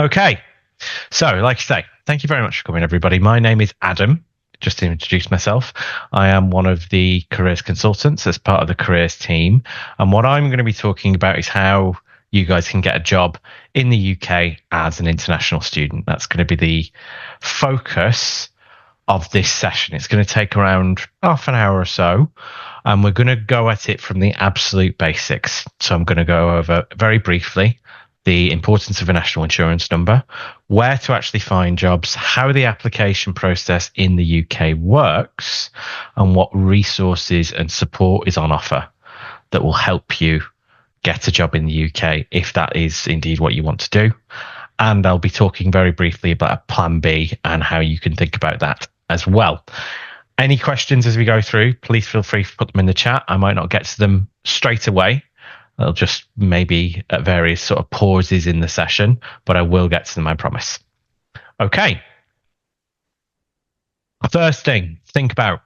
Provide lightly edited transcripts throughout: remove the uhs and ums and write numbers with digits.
Okay. So, like I say, thank you very much for coming, everybody. My name is Adam. Just to introduce myself, I am one of the careers consultants as part of the careers team. And what I'm going to be talking about is how you guys can get a job in the UK as an international student. That's going to be the focus of this session. It's going to take around half an hour or so, and we're going to go at it from the absolute basics. So I'm going to go over very briefly the importance of a national insurance number, where to actually find jobs, how the application process in the UK works, and what resources and support is on offer that will help you get a job in the UK if that is indeed what you want to do. And I'll be talking very briefly about Plan B and how you can think about that as well. Any questions as we go through, please feel free to put them in the chat. I might not get to them straight away. I'll just maybe at various sort of pauses in the session, but I will get to them, I promise. Okay. First thing, think about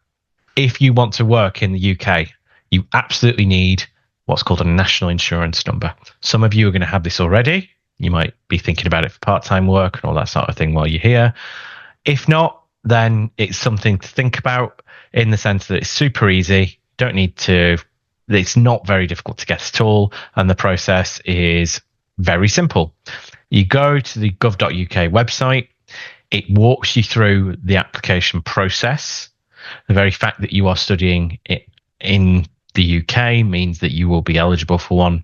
if you want to work in the UK, you absolutely need what's called a national insurance number. Some of you are going to have this already. You might be thinking about it for part-time work and all that sort of thing while you're here. If not, then it's something to think about in the sense that it's super easy. Don't need to. It's not very difficult to get at all, and the process is very simple. You go to the gov.uk website. It walks you through the application process. The very fact that you are studying it in the UK means that you will be eligible for one.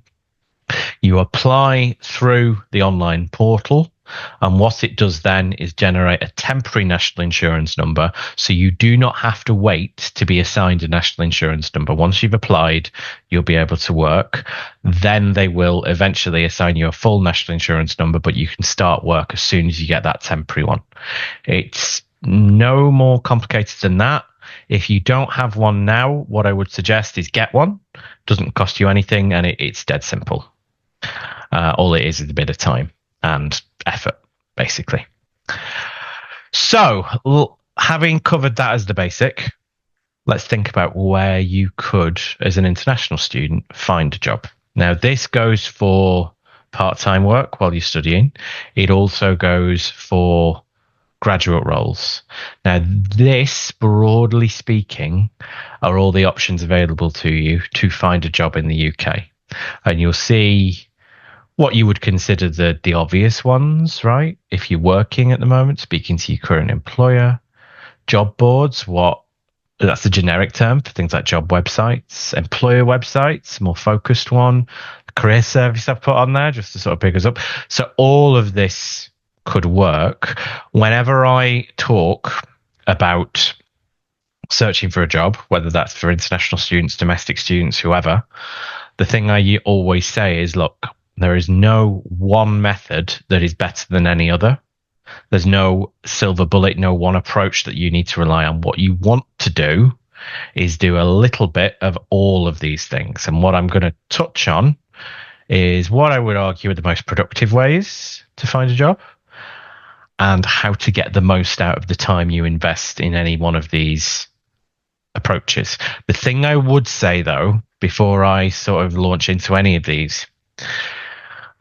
You apply through the online portal, and what it does then is generate a temporary national insurance number. So you do not have to wait to be assigned a national insurance number. Once you've applied, you'll be able to work. Then they will eventually assign you a full national insurance number, but you can start work as soon as you get that temporary one. It's no more complicated than that. If you don't have one now, what I would suggest is get one. It doesn't cost you anything, and it's dead simple. All it is a bit of time and effort, basically. So, having covered that as the basic, let's think about where you could, as an international student, find a job. Now, this goes for part-time work while you're studying. It also goes for graduate roles. Now, this, broadly speaking, are all the options available to you to find a job in the UK. And you'll see what you would consider the obvious ones, right? If you're working at the moment, speaking to your current employer, job boards, that's a generic term for things like job websites, employer websites, more focused one, career service I've put on there just to sort of pick us up. So all of this could work. Whenever I talk about searching for a job, whether that's for international students, domestic students, whoever, the thing I always say is, look, there is no one method that is better than any other. There's no silver bullet, no one approach that you need to rely on. What you want to do is do a little bit of all of these things. And what I'm going to touch on is what I would argue are the most productive ways to find a job and how to get the most out of the time you invest in any one of these approaches. The thing I would say, though, before I sort of launch into any of these,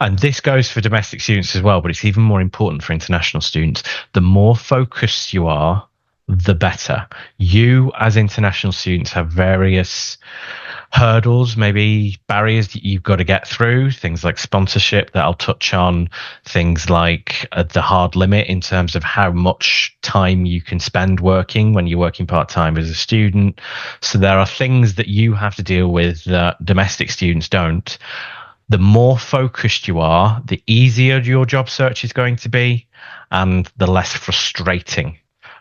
and this goes for domestic students as well, but it's even more important for international students. The more focused you are, the better. You, as international students, have various hurdles, maybe barriers that you've got to get through, things like sponsorship that I'll touch on, things like the hard limit in terms of how much time you can spend working when you're working part-time as a student. So there are things that you have to deal with that domestic students don't. The more focused you are, the easier your job search is going to be and the less frustrating.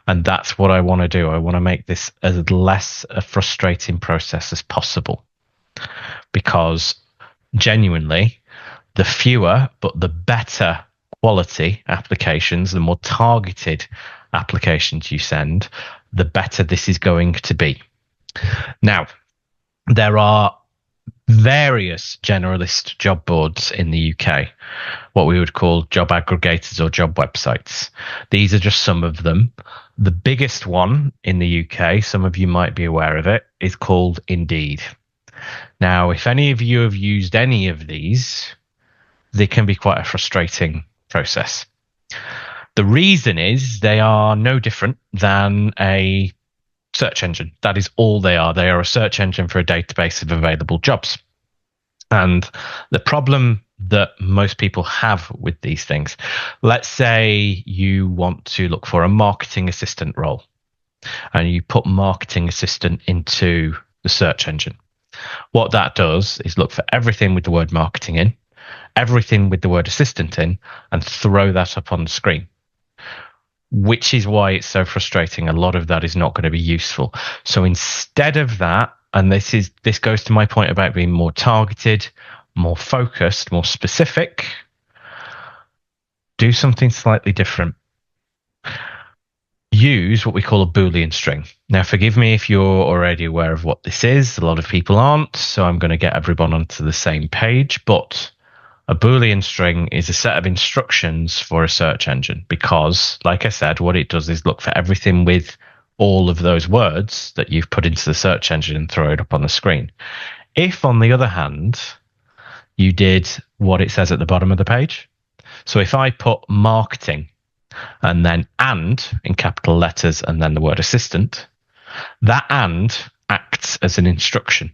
And that's what I want to do. I want to make this as less a frustrating process as possible, because genuinely, the fewer but the better quality applications, the more targeted applications you send, the better this is going to be. Now, there are various generalist job boards in the UK, what we would call job aggregators or job websites. These are just some of them. The biggest one in the UK, some of you might be aware of it, is called Indeed. Now, if any of you have used any of these, they can be quite a frustrating process. The reason is they are no different than a search engine. That is all they are. They are a search engine for a database of available jobs. And the problem that most people have with these things, let's say you want to look for a marketing assistant role and you put marketing assistant into the search engine. What that does is look for everything with the word marketing in, everything with the word assistant in, and throw that up on the screen. Which is why it's so frustrating. A lot of that is not going to be useful. So instead of that, and this goes to my point about being more targeted, more focused, more specific, do something slightly different. Use what we call a Boolean string. Now, forgive me if you're already aware of what this is. A lot of people aren't, so I'm going to get everyone onto the same page. But a Boolean string is a set of instructions for a search engine because, like I said, what it does is look for everything with all of those words that you've put into the search engine and throw it up on the screen. If, on the other hand, you did what it says at the bottom of the page, so if I put marketing and then and in capital letters and then the word assistant, that and acts as an instruction.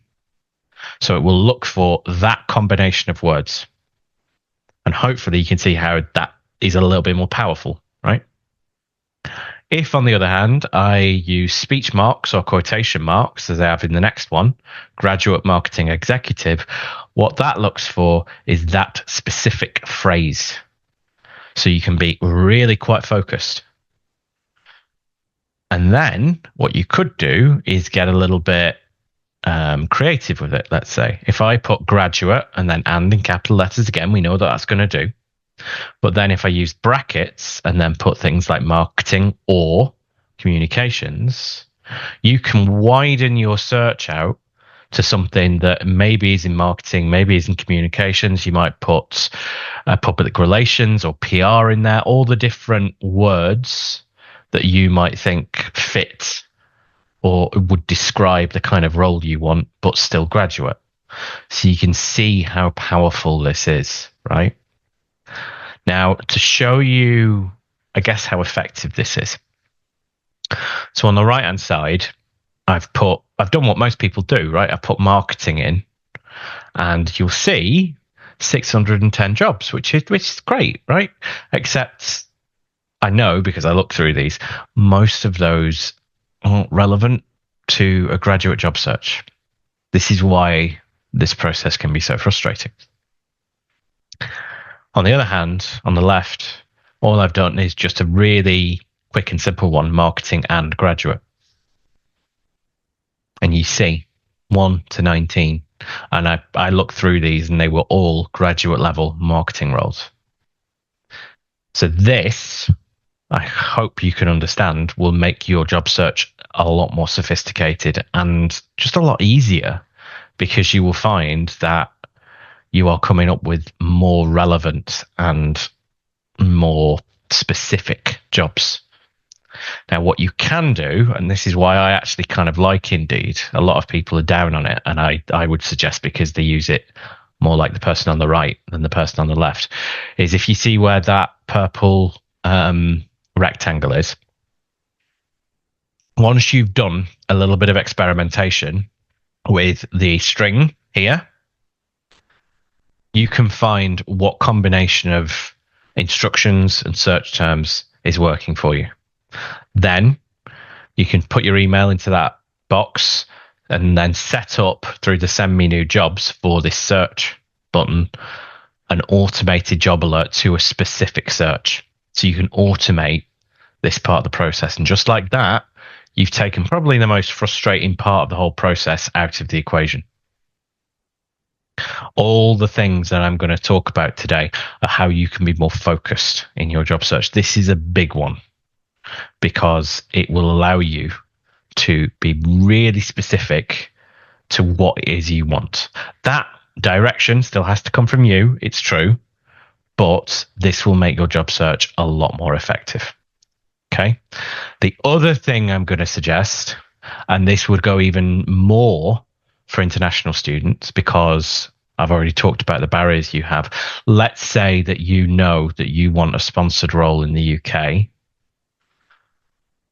So it will look for that combination of words. And hopefully you can see how that is a little bit more powerful, right? If, on the other hand, I use speech marks or quotation marks, as I have in the next one, graduate marketing executive, what that looks for is that specific phrase. So you can be really quite focused. And then what you could do is get a little bit creative with it. Let's say if I put graduate and then and in capital letters again, we know what that's going to do. But then if I use brackets and then put things like marketing or communications, you can widen your search out to something that maybe is in marketing, maybe is in communications. You might put public relations or PR in there, all the different words that you might think fit or would describe the kind of role you want, but still graduate. So you can see how powerful this is, right? Now, to show you, I guess, how effective this is. So on the right-hand side, I've done what most people do, right? I put marketing in and you'll see 610 jobs, which is great, right? Except I know, because I look through these, most of those aren't relevant to a graduate job search. This is why this process can be so frustrating. On the other hand, on the left, all I've done is just a really quick and simple one, marketing and graduate. And you see 1 to 19. And I looked through these and they were all graduate level marketing roles. So this, I hope you can understand, will make your job search a lot more sophisticated and just a lot easier, because you will find that you are coming up with more relevant and more specific jobs. Now, what you can do, and this is why I actually kind of like Indeed, a lot of people are down on it, and I would suggest, because they use it more like the person on the right than the person on the left, is if you see where that purple rectangle is, once you've done a little bit of experimentation with the string here, you can find what combination of instructions and search terms is working for you. Then you can put your email into that box and then set up through the send me new jobs for this search button an automated job alert to a specific search. So you can automate this part of the process. And just like that, you've taken probably the most frustrating part of the whole process out of the equation. All the things that I'm going to talk about today are how you can be more focused in your job search. This is a big one because it will allow you to be really specific to what it is you want. That direction still has to come from you, it's true, but this will make your job search a lot more effective. Okay. The other thing I'm going to suggest, and this would go even more for international students, because I've already talked about the barriers you have. Let's say that you know that you want a sponsored role in the UK.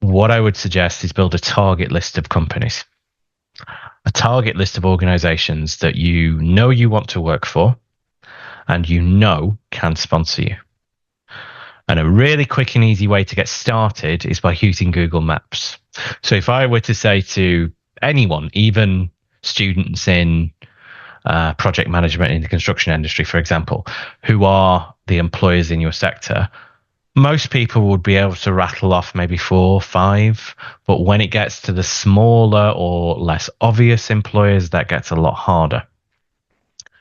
What I would suggest is build a target list of companies, a target list of organizations that you know you want to work for and you know can sponsor you. And a really quick and easy way to get started is by using Google Maps. So if I were to say to anyone, even students in project management in the construction industry, for example, who are the employers in your sector, most people would be able to rattle off maybe 4 or 5. But when it gets to the smaller or less obvious employers, that gets a lot harder.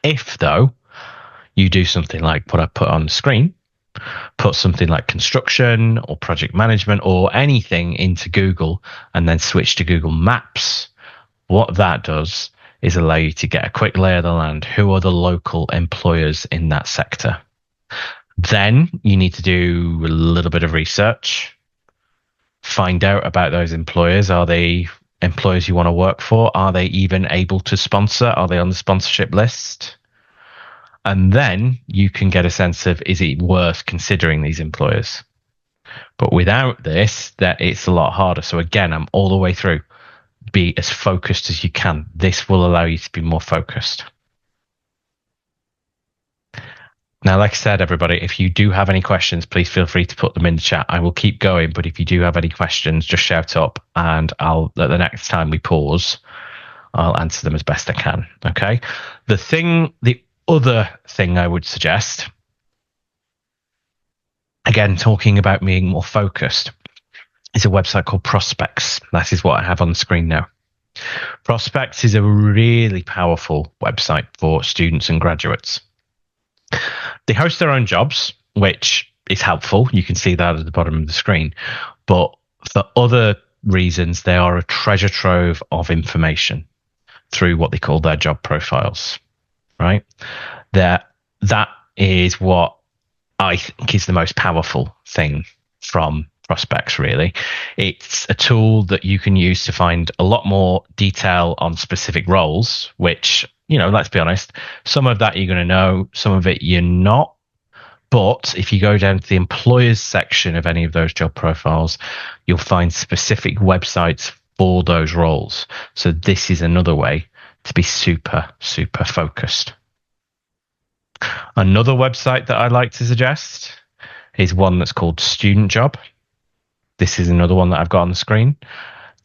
If, though, you do something like what I put on the screen, put something like construction or project management or anything into Google and then switch to Google Maps, what that does is allow you to get a quick lay of the land. Who are the local employers in that sector? Then you need to do a little bit of research, find out about those employers. Are they employers you want to work for? Are they even able to sponsor? Are they on the sponsorship list? And then you can get a sense of, is it worth considering these employers? But without this, that it's a lot harder. So again, I'm all the way through. Be as focused as you can. This will allow you to be more focused. Now, like I said, everybody, if you do have any questions, please feel free to put them in the chat. I will keep going, but if you do have any questions, just shout up and at the next time we pause, I'll answer them as best I can. Okay. The other thing I would suggest, again, talking about being more focused, is a website called Prospects. That is what I have on the screen now. Prospects is a really powerful website for students and graduates. They host their own jobs, which is helpful. You can see that at the bottom of the screen. But for other reasons, they are a treasure trove of information through what they call their job profiles, right? That is what I think is the most powerful thing from Prospects, really. It's a tool that you can use to find a lot more detail on specific roles, which, let's be honest, some of that you're going to know, some of it you're not. But if you go down to the employers section of any of those job profiles, you'll find specific websites for those roles. So this is another way to be super, super focused. Another website that I'd like to suggest is one that's called Student Job. This is another one that I've got on the screen.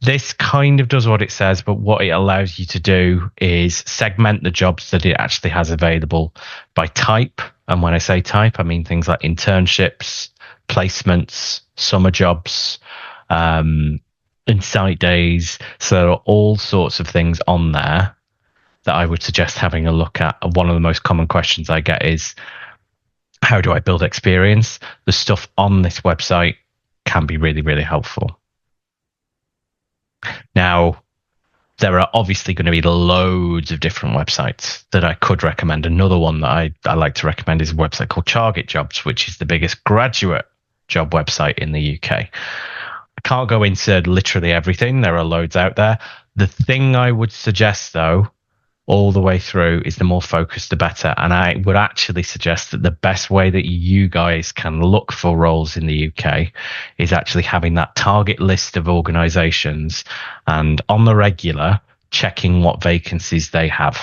This kind of does what it says, but what it allows you to do is segment the jobs that it actually has available by type. And when I say type, I mean things like internships, placements, summer jobs, insight days. So there are all sorts of things on there that I would suggest having a look at. One of the most common questions I get is, how do I build experience? The stuff on this website can be really, really helpful. Now, there are obviously going to be loads of different websites that I could recommend. Another one that I like to recommend is a website called Target Jobs, which is the biggest graduate job website in the UK. I can't go into literally everything. There are loads out there. The thing I would suggest, though, all the way through is the more focused, the better. And I would actually suggest that the best way that you guys can look for roles in the UK is actually having that target list of organizations and on the regular checking what vacancies they have.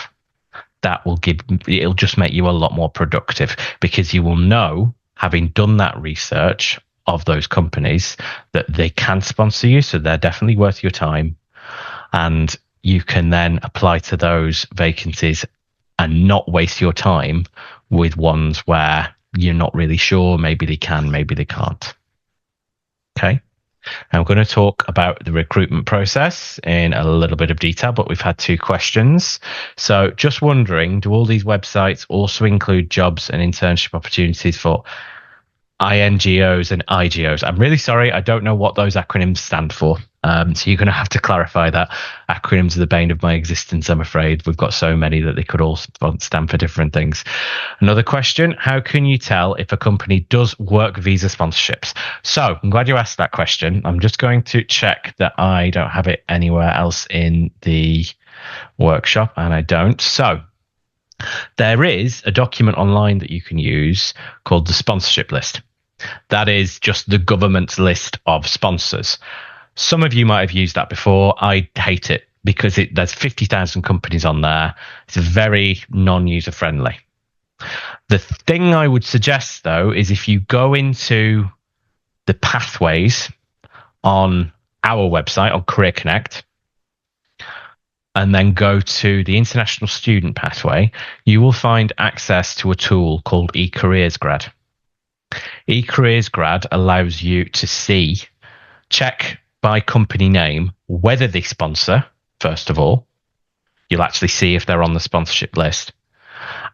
It'll just make you a lot more productive because you will know, having done that research of those companies, that they can sponsor you. So they're definitely worth your time. And you can then apply to those vacancies and not waste your time with ones where you're not really sure. Maybe they can, maybe they can't. Okay. I'm going to talk about the recruitment process in a little bit of detail, but we've had 2 questions. So just wondering, do all these websites also include jobs and internship opportunities for INGOs and IGOs? I'm really sorry. I don't know what those acronyms stand for. So you're going to have to clarify that. Acronyms are the bane of my existence, I'm afraid. We've got so many that they could all stand for different things. Another question, how can you tell if a company does work visa sponsorships? So I'm glad you asked that question. I'm just going to check that I don't have it anywhere else in the workshop, and I don't. So There is a document online that you can use called the sponsorship list. That is just the government's list of sponsors. Some of you might have used that before. I hate it because there's 50,000 companies on there. It's very non-user friendly. The thing I would suggest, though, is if you go into the pathways on our website, on Career Connect, and then go to the International Student Pathway, you will find access to a tool called eCareersGrad. eCareersGrad allows you to check by company name whether they sponsor, first of all. You'll actually see if they're on the sponsorship list,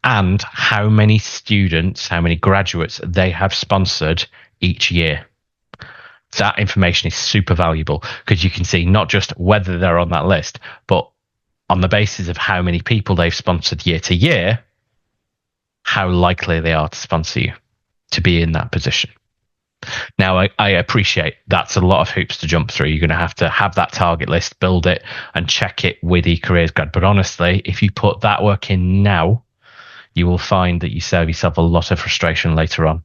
and how many students, how many graduates they have sponsored each year. That information is super valuable because you can see not just whether they're on that list, but on the basis of how many people they've sponsored year to year, how likely they are to sponsor you, to be in that position. Now, I appreciate that's a lot of hoops to jump through. You're going to have that target list, build it, and check it with eCareersGrad. But honestly, if you put that work in now, you will find that you save yourself a lot of frustration later on.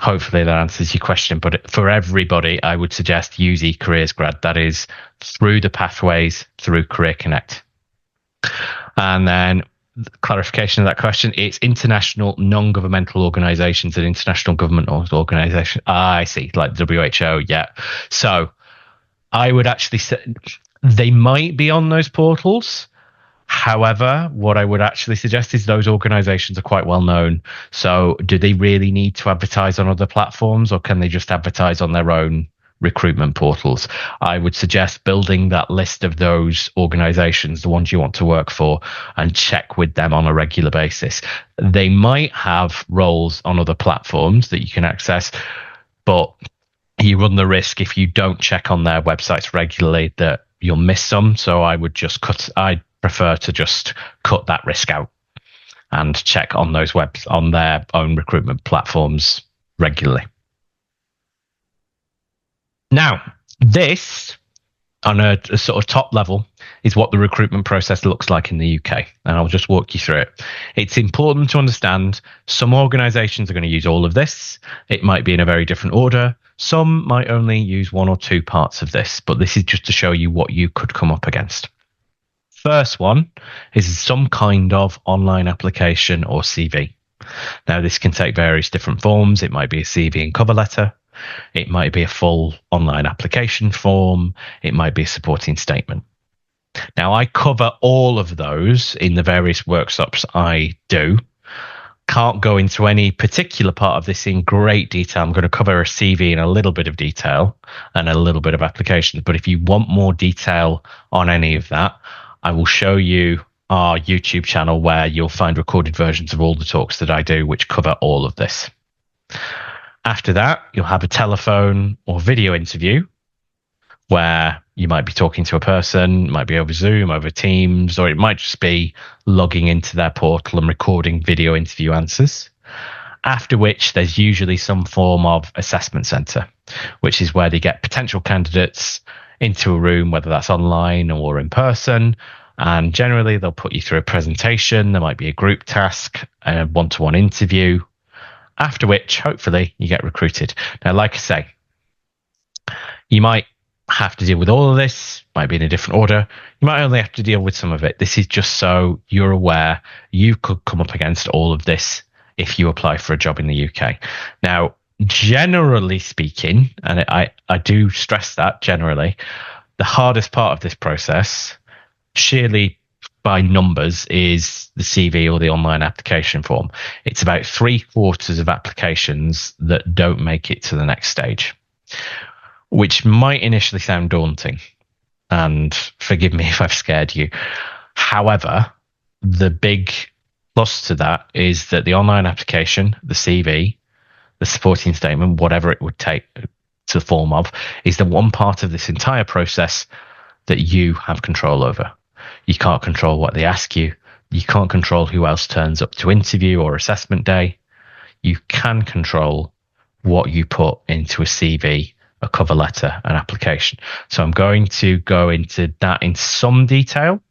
Hopefully that answers your question. But for everybody, I would suggest use eCareersGrad. That is through the pathways, through Career Connect. And then clarification of that question, it's international non-governmental organizations and international government organizations. I see, like WHO. Yeah. So I would actually say they might be on those portals. However, what I would actually suggest is those organizations are quite well known. So do they really need to advertise on other platforms, or can they just advertise on their own recruitment portals? I would suggest building that list of those organizations, the ones you want to work for, and check with them on a regular basis. They might have roles on other platforms that you can access, but you run the risk if you don't check on their websites regularly that you'll miss some. So I would just I prefer to just cut that risk out and check on those webs on their own recruitment platforms regularly. Now, this on a sort of top level is what the recruitment process looks like in the UK, and I'll just walk you through it. It's important to understand some organizations are going to use all of this. It might be in a very different order. Some might only use one or two parts of this, but this is just to show you what you could come up against. First one is some kind of online application or CV. Now, this can take various different forms. It might be a CV and cover letter. It might be a full online application form. It might be a supporting statement. Now, I cover all of those in the various workshops I do. Can't go into any particular part of this in great detail. I'm going to cover a CV in a little bit of detail and a little bit of applications. But if you want more detail on any of that, I will show you our YouTube channel where you'll find recorded versions of all the talks that I do, which cover all of this. After that, you'll have a telephone or video interview where you might be talking to a person, it might be over Zoom, over Teams, or it might just be logging into their portal and recording video interview answers. After which, there's usually some form of assessment center, which is where they get potential candidates into a room, whether that's online or in person. And generally, they'll put you through a presentation. There might be a group task, a one-to-one interview, after which, hopefully, you get recruited. Now, like I say, you might have to deal with all of this, might be in a different order. You might only have to deal with some of it. This is just so you're aware you could come up against all of this if you apply for a job in the UK. Now, generally speaking, and I do stress that generally, the hardest part of this process, sheerly by numbers, is the CV or the online application form. It's about 3/4 of applications that don't make it to the next stage, which might initially sound daunting. And forgive me if I've scared you. However, the big plus to that is that the online application, the CV, the supporting statement, whatever it would take to the form of, is the one part of this entire process that you have control over. You can't control what they ask you. You can't control who else turns up to interview or assessment day. You can control what you put into a CV, a cover letter, an application. So I'm going to go into that in some detail.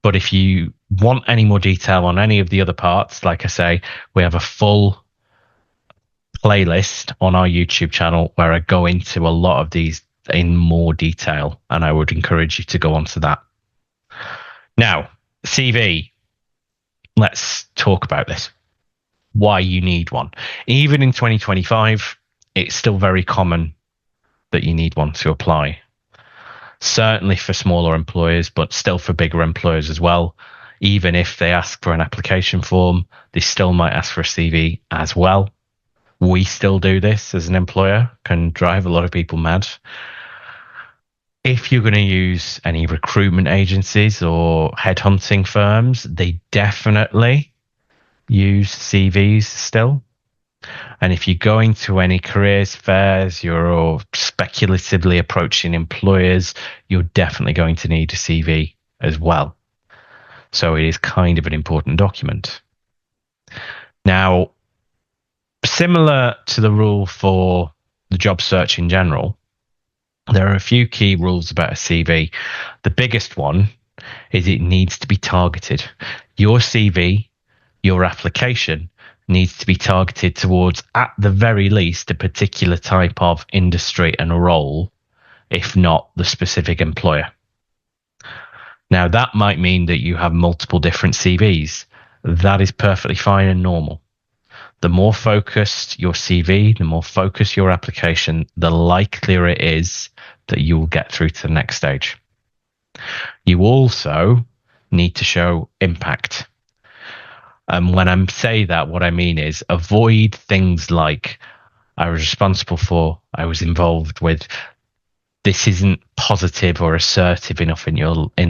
But if you want any more detail on any of the other parts, like I say, we have a full playlist on our YouTube channel where I go into a lot of these in more detail, and I would encourage you to go onto that. Now, CV. Let's talk about this. Why you need one. Even in 2025, it's still very common that you need one to apply. Certainly for smaller employers, but still for bigger employers as well. Even if they ask for an application form, they still might ask for a CV as well. We still do this as an employer, can drive a lot of people mad. If you're going to use any recruitment agencies or headhunting firms, they definitely use CVs still. And if you're going to any careers fairs, you're speculatively approaching employers, you're definitely going to need a CV as well. So it is kind of an important document. Now, similar to the rule for the job search in general, there are a few key rules about a CV. The biggest one is it needs to be targeted. Your CV, your application, needs to be targeted towards, at the very least, a particular type of industry and role, if not the specific employer. Now, that might mean that you have multiple different CVs. That is perfectly fine and normal. The more focused your CV, the more focused your application, the likelier it is that you will get through to the next stage. You also need to show impact. And when I say that, what I mean is avoid things like I was responsible for, I was involved with. This isn't positive or assertive enough in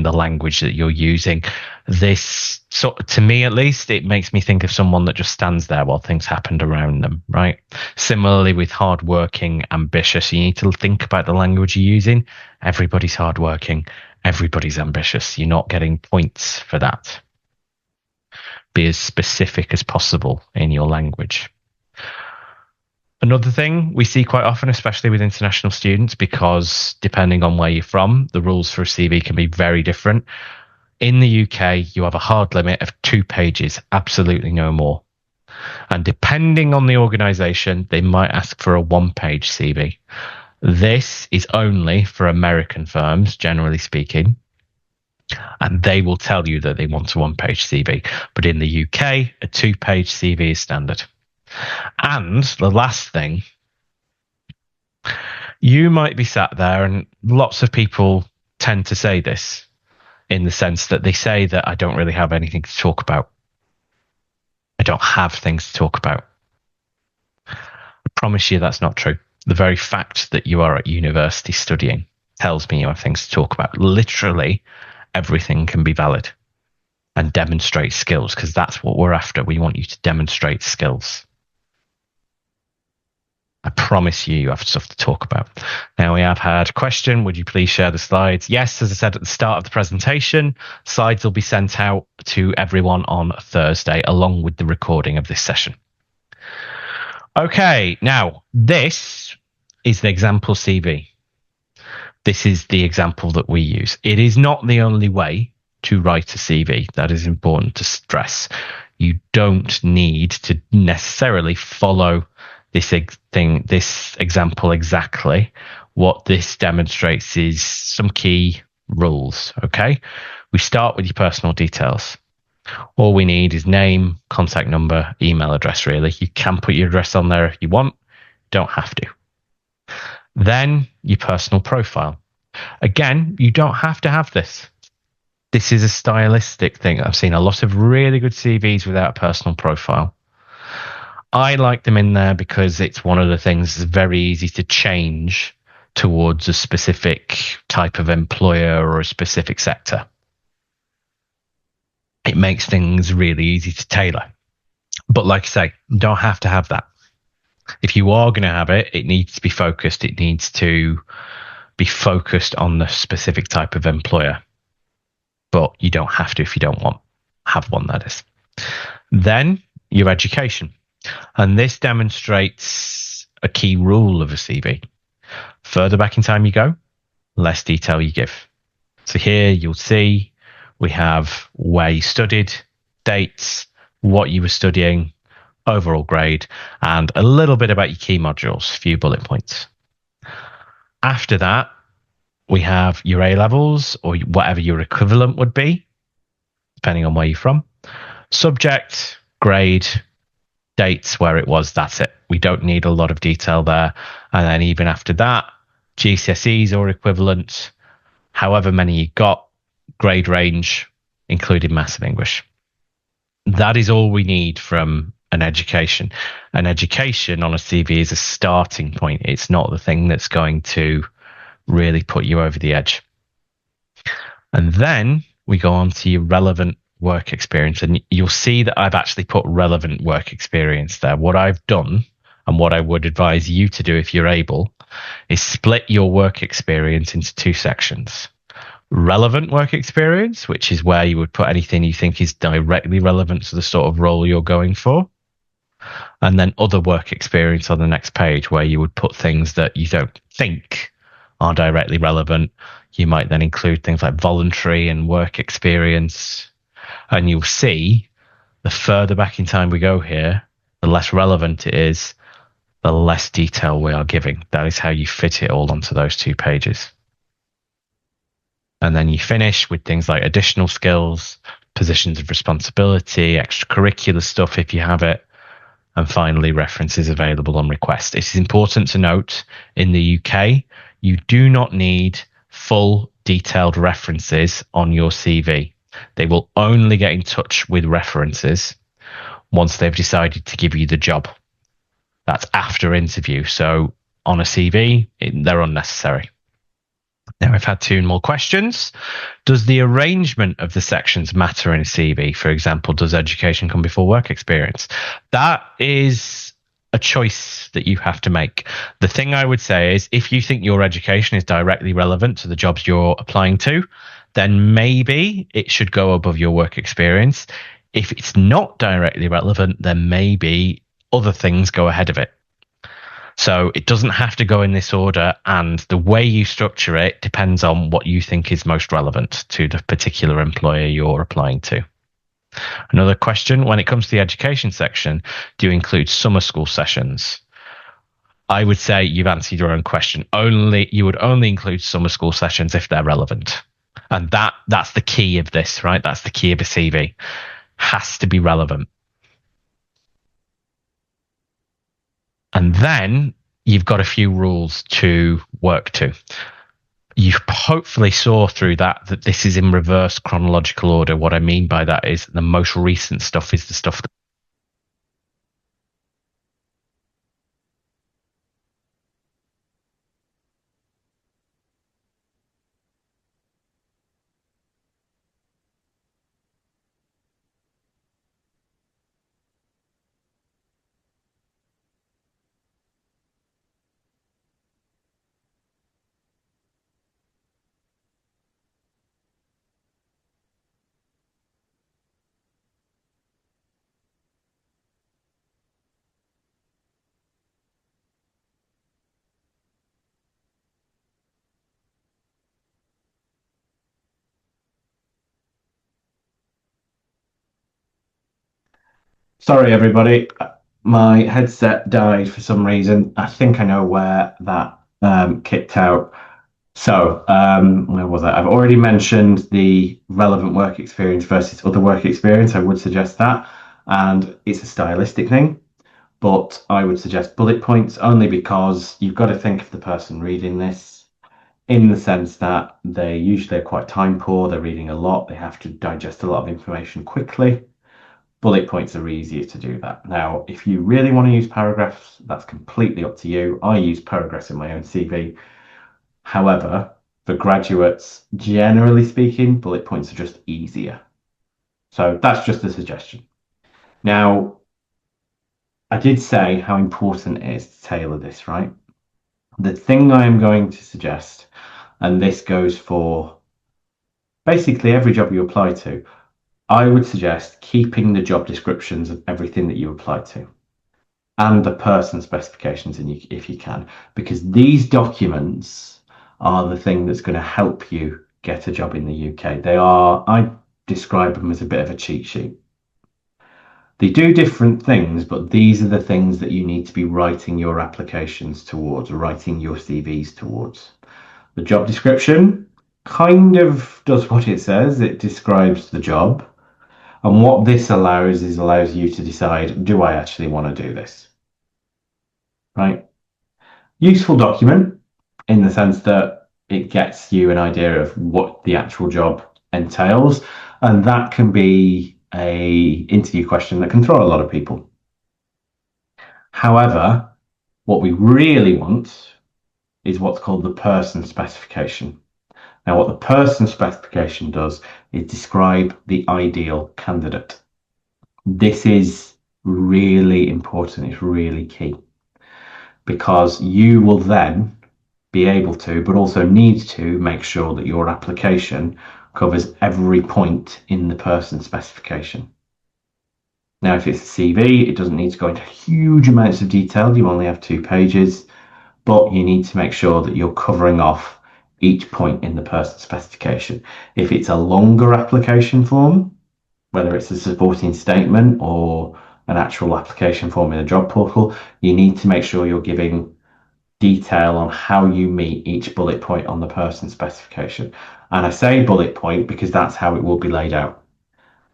the language that you're using. This, so to me at least, it makes me think of someone that just stands there while things happened around them, right? Similarly with hardworking, ambitious, you need to think about the language you're using. Everybody's hardworking, everybody's ambitious. You're not getting points for that. Be as specific as possible in your language. Another thing we see quite often, especially with international students, because depending on where you're from, the rules for a CV can be very different. In the UK, you have a hard limit of 2 pages, absolutely no more. And depending on the organisation, they might ask for a 1-page CV. This is only for American firms, generally speaking. And they will tell you that they want a 1-page CV. But in the UK, a 2-page CV is standard. And the last thing, you might be sat there, and lots of people tend to say this in the sense that they say that I don't really have anything to talk about. I don't have things to talk about. I promise you that's not true. The very fact that you are at university studying tells me you have things to talk about. Literally, everything can be valid and demonstrate skills, because that's what we're after. We want you to demonstrate skills. I promise you have stuff to talk about. Now, we have had a question. Would you please share the slides? Yes, as I said at the start of the presentation, slides will be sent out to everyone on Thursday, along with the recording of this session. Okay, now, this is the example CV. This is the example that we use. It is not the only way to write a CV. That is important to stress. You don't need to necessarily follow this example exactly. What this demonstrates is some key rules. Okay, we start with your personal details. All we need is name, contact number, email address. Really, you can put your address on there if you want, don't have to. Then your personal profile. Again, you don't have to have this. This is a stylistic thing. I've seen a lot of really good CVs without a personal profile. I like them in there because it's one of the things that's very easy to change towards a specific type of employer or a specific sector. It makes things really easy to tailor. But like I say, you don't have to have that. If you are going to have it, it needs to be focused. It needs to be focused on the specific type of employer. But you don't have to if you don't have one, that is. Then your education. And this demonstrates a key rule of a CV. Further back in time you go, less detail you give. So here you'll see We have where you studied, dates, what you were studying, overall grade, and a little bit about your key modules, a few bullet points. After that, we have your A levels or whatever your equivalent would be, depending on where you're from. Subject, grade, dates, where it was, that's it. We don't need a lot of detail there. And then even after that, GCSEs or equivalent, however many you got, grade range, including Maths and English. That is all we need from an education. An education on a CV is a starting point. It's not the thing that's going to really put you over the edge. And then we go on to your relevant work experience. And you'll see that I've actually put relevant work experience there. What I've done and what I would advise you to do if you're able is split your work experience into two sections. Relevant work experience, which is where you would put anything you think is directly relevant to the sort of role you're going for. And then other work experience on the next page, where you would put things that you don't think are directly relevant. You might then include things like voluntary and work experience. And you'll see the further back in time we go here, the less relevant it is, the less detail we are giving. That is how you fit it all onto those two pages. And then you finish with things like additional skills, positions of responsibility, extracurricular stuff if you have it, and finally references available on request. It is important to note in the UK, you do not need full detailed references on your CV. They will only get in touch with references once they've decided to give you the job. That's after interview. So on a CV, they're unnecessary. Now, I've had two more questions. Does the arrangement of the sections matter in a CV? For example, does education come before work experience? That is a choice that you have to make. The thing I would say is if you think your education is directly relevant to the jobs you're applying to, then maybe it should go above your work experience. If it's not directly relevant, then maybe other things go ahead of it. So it doesn't have to go in this order, and the way you structure it depends on what you think is most relevant to the particular employer you're applying to. Another question, when it comes to the education section, do you include summer school sessions? I would say you've answered your own question. You would only include summer school sessions if they're relevant. And that's the key of this, right? That's the key of a CV. Has to be relevant. And then you've got a few rules to work to. You hopefully saw through that this is in reverse chronological order. What I mean by that is the most recent stuff is the stuff that Sorry, everybody. My headset died for some reason. I think I know where that kicked out. So, where was I? I've already mentioned the relevant work experience versus other work experience. I would suggest that. And it's a stylistic thing, but I would suggest bullet points only because you've got to think of the person reading this in the sense that they usually are quite time poor. They're reading a lot. They have to digest a lot of information quickly. Bullet points are easier to do that. Now, if you really want to use paragraphs, that's completely up to you. I use paragraphs in my own CV. However, for graduates, generally speaking, bullet points are just easier. So that's just a suggestion. Now, I did say how important it is to tailor this, right? The thing I'm going to suggest, and this goes for basically every job you apply to, I would suggest keeping the job descriptions of everything that you apply to and the person specifications if you can, because these documents are the thing that's going to help you get a job in the UK. describe them as a bit of a cheat sheet. They do different things, but these are the things that you need to be writing your applications towards, writing your CVs towards. The job description kind of does what it says. It describes the job. And what this allows you to decide, do I actually want to do this? Right? Useful document in the sense that it gets you an idea of what the actual job entails. And that can be an interview question that can throw a lot of people. However, what we really want is what's called the person specification. Now, what the person specification does is describe the ideal candidate. This is really important. It's really key because you will then be able to, but also need to, make sure that your application covers every point in the person specification. Now, if it's a CV, it doesn't need to go into huge amounts of detail. You only have 2 pages, but you need to make sure that you're covering off each point in the person specification. If it's a longer application form, whether it's a supporting statement or an actual application form in a job portal, you need to make sure you're giving detail on how you meet each bullet point on the person specification. And I say bullet point because that's how it will be laid out.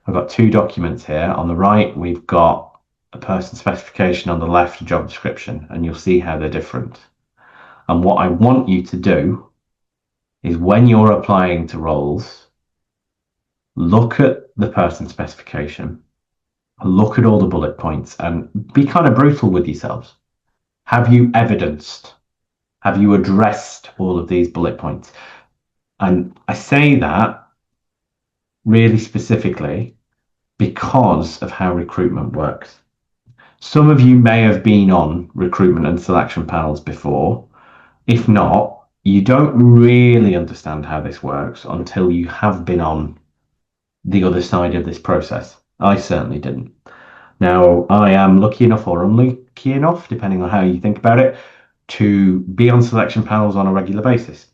I've got 2 documents here. On the right, we've got a person specification, on the left, a job description, and you'll see how they're different. And what I want you to do is when you're applying to roles, look at the person specification, look at all the bullet points, and be kind of brutal with yourselves. Have you evidenced? Have you addressed all of these bullet points? And I say that really specifically because of how recruitment works. Some of you may have been on recruitment and selection panels before. If not, you don't really understand how this works until you have been on the other side of this process. I certainly didn't. Now, I am lucky enough or unlucky enough, depending on how you think about it, to be on selection panels on a regular basis.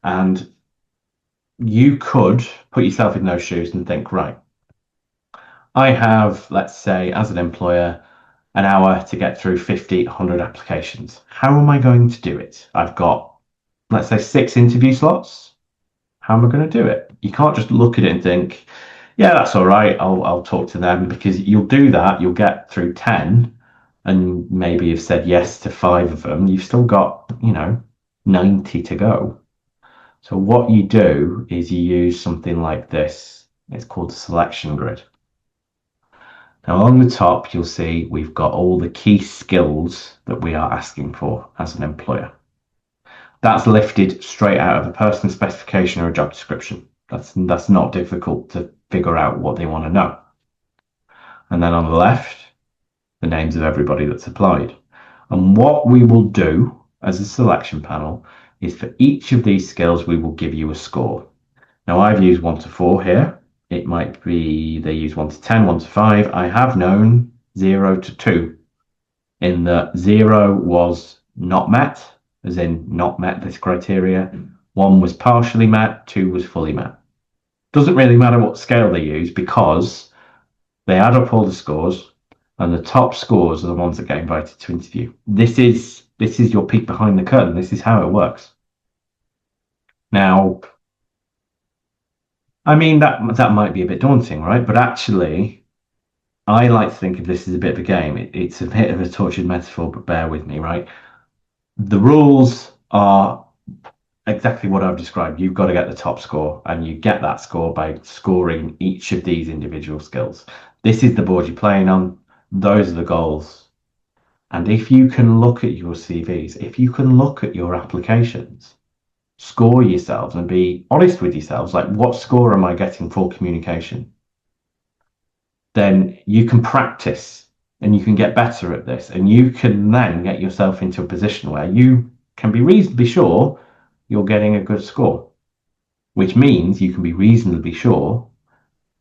And you could put yourself in those shoes and think, right, I have, let's say, as an employer, an hour to get through 50, 100 applications. How am I going to do it? I've got, let's say, 6 interview slots. How am I going to do it? You can't just look at it and think, yeah, that's all right. I'll talk to them, because you'll do that. You'll get through 10 and maybe you've said yes to 5 of them. You've still got, 90 to go. So what you do is you use something like this. It's called a selection grid. Now, along the top, you'll see we've got all the key skills that we are asking for as an employer. That's lifted straight out of a person specification or a job description. That's not difficult to figure out what they want to know. And then on the left, the names of everybody that's applied. And what we will do as a selection panel is for each of these skills, we will give you a score. Now, I've used 1 to 4 here. It might be they use 1 to 10, 1 to 5. I have known 0 to 2, in that 0 was not met, as in not met this criteria. 1 was partially met, 2 was fully met. Doesn't really matter what scale they use, because they add up all the scores, and the top scores are the ones that get invited to interview. This is your peek behind the curtain. This is how it works. Now, I mean, that might be a bit daunting, right? But actually, I like to think of this as a bit of a game. It's a bit of a tortured metaphor, but bear with me, right? The rules are exactly what I've described. You've got to get the top score, and you get that score by scoring each of these individual skills. This is the board you're playing on. Those are the goals. And if you can look at your CVs, if you can look at your applications, score yourselves and be honest with yourselves, like, what score am I getting for communication? Then you can practice and you can get better at this, and you can then get yourself into a position where you can be reasonably sure you're getting a good score, which means you can be reasonably sure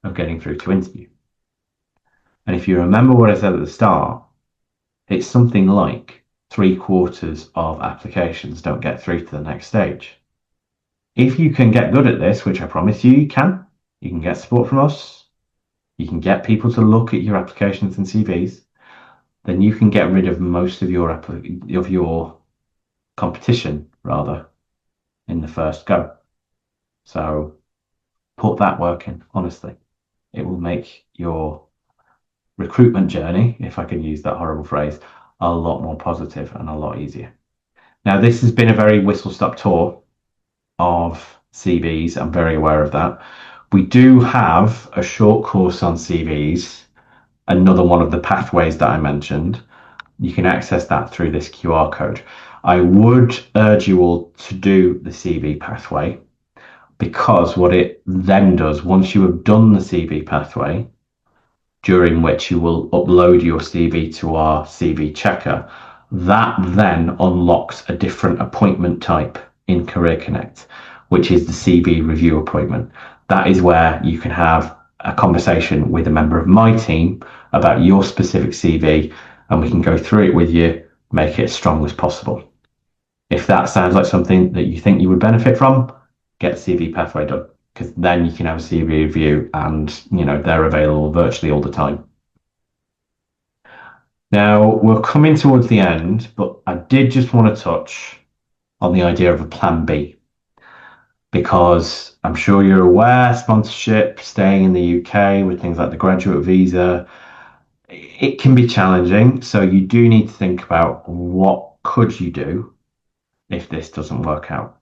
of getting through to interview. And if you remember what I said at the start, it's something like 3/4 of applications don't get through to the next stage. If you can get good at this, which I promise you can, you can get support from us, you can get people to look at your applications and CVs, then you can get rid of most of your competition rather in the first go. So put that work in, honestly. It will make your recruitment journey, if I can use that horrible phrase, a lot more positive and a lot easier. Now, this has been a very whistle-stop tour of CVs. I'm very aware of that. We do have a short course on CVs, another one of the pathways that I mentioned. You can access that through this QR code. I would urge you all to do the CV pathway, because what it then does, once you have done the CV pathway, during which you will upload your CV to our CV checker, that then unlocks a different appointment type in Career Connect, which is the CV review appointment. That is where you can have a conversation with a member of my team about your specific CV, and we can go through it with you, make it as strong as possible. If that sounds like something that you think you would benefit from, get the CV pathway done, because then you can have a CV review, and they're available virtually all the time. Now, we're coming towards the end, but I did just want to touch on the idea of a plan B, because I'm sure you're aware, sponsorship, staying in the UK with things like the graduate visa, it can be challenging. So you do need to think about what could you do if this doesn't work out.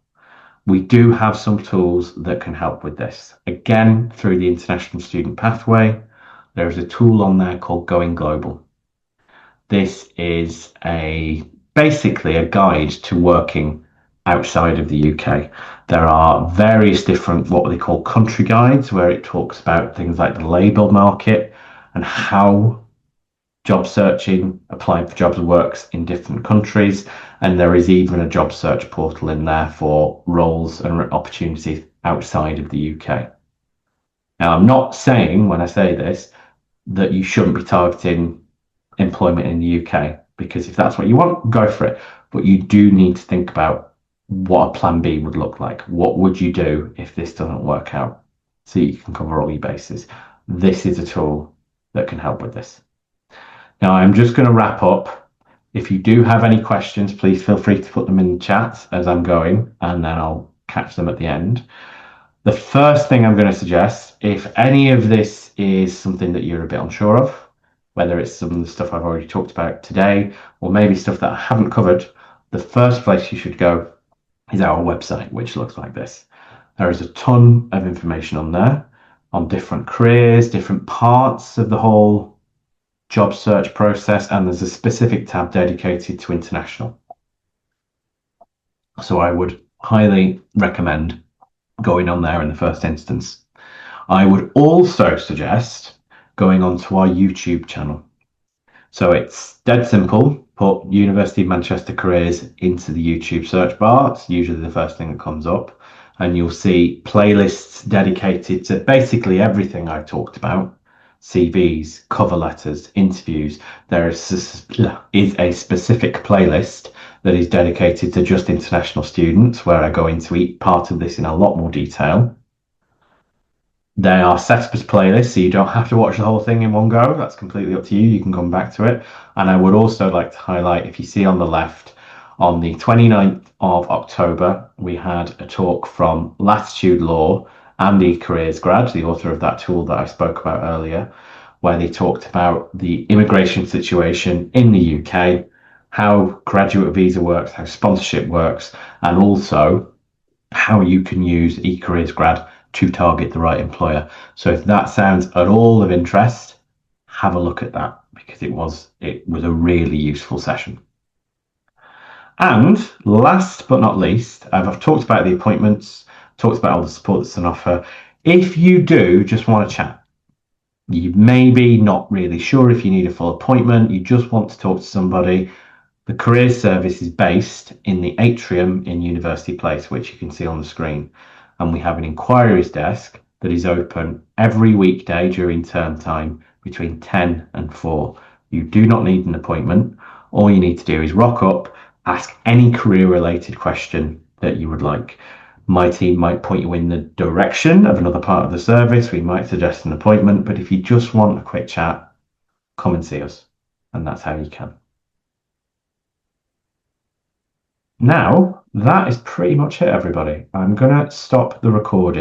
We do have some tools that can help with this. Again, through the International Student Pathway, there is a tool on there called Going Global. This is basically a guide to working outside of the UK. There are various different what they call country guides, where it talks about things like the labour market and how job searching, applying for jobs works in different countries. And there is even a job search portal in there for roles and opportunities outside of the UK. Now, I'm not saying when I say this that you shouldn't be targeting employment in the UK, because if that's what you want, go for it. But you do need to think about what a plan B would look like. What would you do if this doesn't work out? So you can cover all your bases. This is a tool that can help with this. Now, I'm just going to wrap up. If you do have any questions, please feel free to put them in the chat as I'm going, and then I'll catch them at the end. The first thing I'm going to suggest, if any of this is something that you're a bit unsure of, whether it's some of the stuff I've already talked about today, or maybe stuff that I haven't covered, the first place you should go is our website, which looks like this. There is a ton of information on there on different careers, different parts of the whole job search process, and there's a specific tab dedicated to international. So I would highly recommend going on there in the first instance. I would also suggest going onto our YouTube channel. So it's dead simple. Put University of Manchester Careers into the YouTube search bar. It's usually the first thing that comes up, and you'll see playlists dedicated to basically everything I've talked about. CVs, cover letters, interviews. There is a specific playlist that is dedicated to just international students, where I go into each part of this in a lot more detail. They are set up as playlists, so you don't have to watch the whole thing in one go. That's completely up to you. You can come back to it. And I would also like to highlight, if you see on the left, on the 29th of October, we had a talk from Latitude Law, Andy Careers grad, the author of that tool that I spoke about earlier, where they talked about the immigration situation in the UK, how graduate visa works, how sponsorship works, and also how you can use eCareers grad to target the right employer. So if that sounds at all of interest, have a look at that, because it was a really useful session. And last but not least, I've talked about the appointments, talked about all the support that's on offer. If you do just want to chat, you may be not really sure if you need a full appointment, you just want to talk to somebody, the careers service is based in the atrium in University Place, which you can see on the screen. And we have an inquiries desk that is open every weekday during term time between 10 and 4. You do not need an appointment. All you need to do is rock up, ask any career related question that you would like. My team might point you in the direction of another part of the service. We might suggest an appointment, but if you just want a quick chat, come and see us. And that's how you can. Now, that is pretty much it, everybody. I'm going to stop the recording.